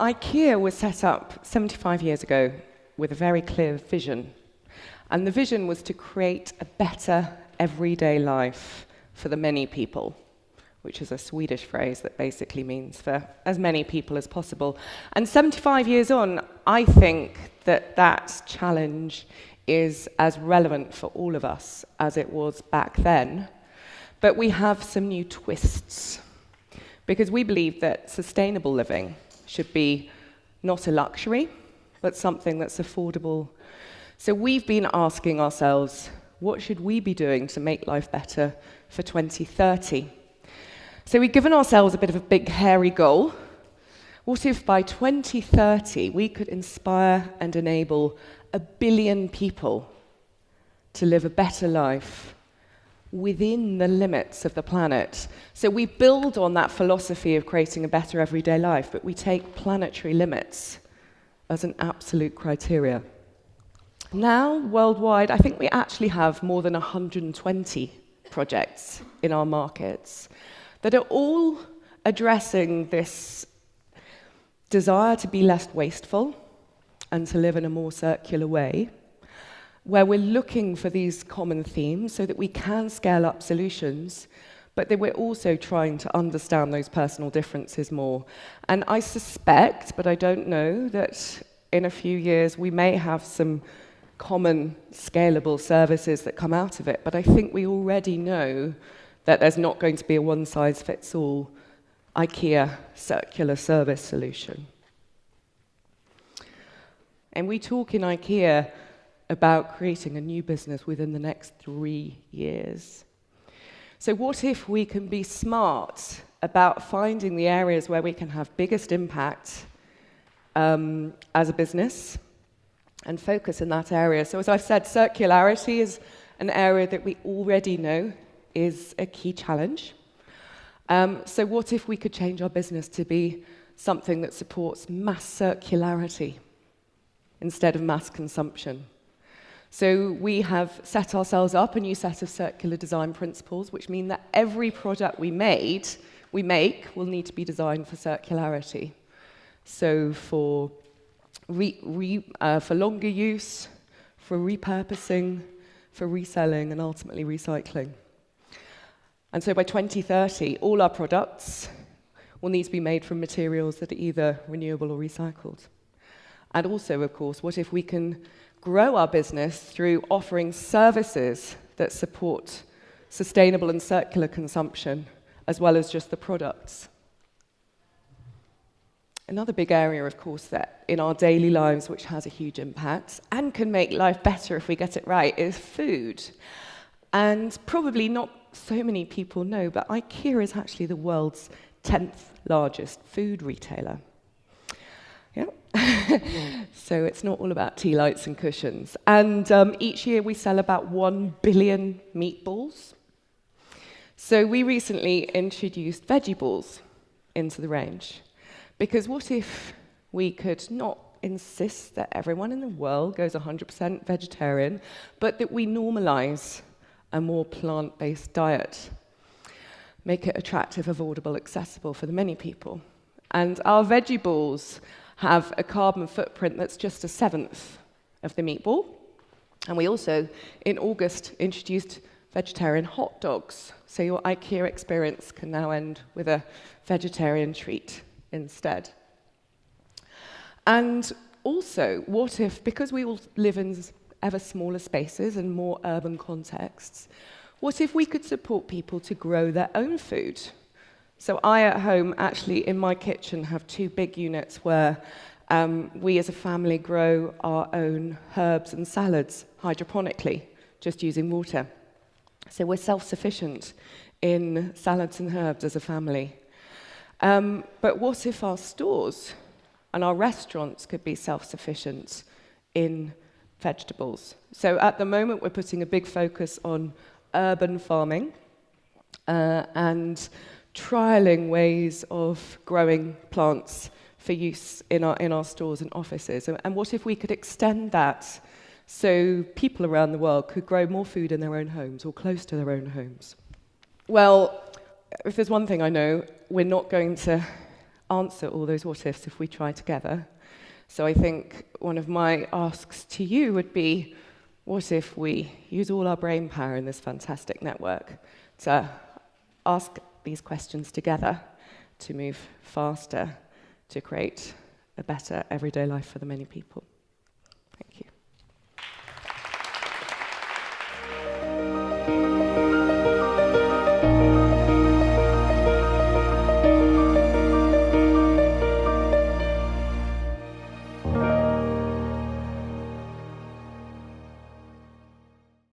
IKEA was set up 75 years ago with a very clear vision. And the vision was to create a better everyday life for the many people, which is a Swedish phrase that basically means for as many people as possible. And 75 years on, I think that that challenge is as relevant for all of us as it was back then. But we have some new twists, because we believe that sustainable living should be not a luxury, but something that's affordable. So we've been asking ourselves, what should we be doing to make life better for 2030? So we've given ourselves a bit of a big, hairy goal. What if by 2030 we could inspire and enable 1 billion people to live a better life within the limits of the planet? So we build on that philosophy of creating a better everyday life, but we take planetary limits as an absolute criteria. Now, worldwide, I think we actually have more than 120 projects in our markets that are all addressing this desire to be less wasteful and to live in a more circular way, where we're looking for these common themes so that we can scale up solutions, but that we're also trying to understand those personal differences more. And I suspect, but I don't know, that in a few years we may have some common scalable services that come out of it, but I think we already know that there's not going to be a one-size-fits-all IKEA circular service solution. And we talk in IKEA about creating a new business within the next 3 years. So what if we can be smart about finding the areas where we can have biggest impact as a business and focus in that area? So as I've said, circularity is an area that we already know is a key challenge. So what if we could change our business to be something that supports mass circularity instead of mass consumption? So we have set ourselves up a new set of circular design principles, which mean that every product we make will need to be designed for circularity. So for longer use, for repurposing, for reselling, and ultimately recycling. And so by 2030, all our products will need to be made from materials that are either renewable or recycled. And also, of course, what if we can grow our business through offering services that support sustainable and circular consumption, as well as just the products? Another big area, of course, that in our daily lives, which has a huge impact and can make life better if we get it right, is food. And probably not so many people know, but IKEA is actually the world's 10th largest food retailer. Yeah. So it's not all about tea lights and cushions. And each year we sell about 1 billion meatballs. So we recently introduced veggie balls into the range. Because what if we could not insist that everyone in the world goes 100% vegetarian, but that we normalize a more plant-based diet, make it attractive, affordable, accessible for the many people? And our veggie balls have a carbon footprint that's just 1/7 of the meatball. And we also, in August, introduced vegetarian hot dogs. So your IKEA experience can now end with a vegetarian treat instead. And also, what if, because we all live in ever smaller spaces and more urban contexts, what if we could support people to grow their own food? So I at home, actually in my kitchen, have 2 big units where we as a family grow our own herbs and salads hydroponically, just using water. So we're self-sufficient in salads and herbs as a family. But what if our stores and our restaurants could be self-sufficient in vegetables? So at the moment, we're putting a big focus on urban farming and trialing ways of growing plants for use in our stores and offices. And what if we could extend that so people around the world could grow more food in their own homes or close to their own homes? Well, if there's one thing I know, we're not going to answer all those what ifs if we try together. So I think one of my asks to you would be, what if we use all our brain power in this fantastic network to ask these questions together, to move faster, to create a better everyday life for the many people?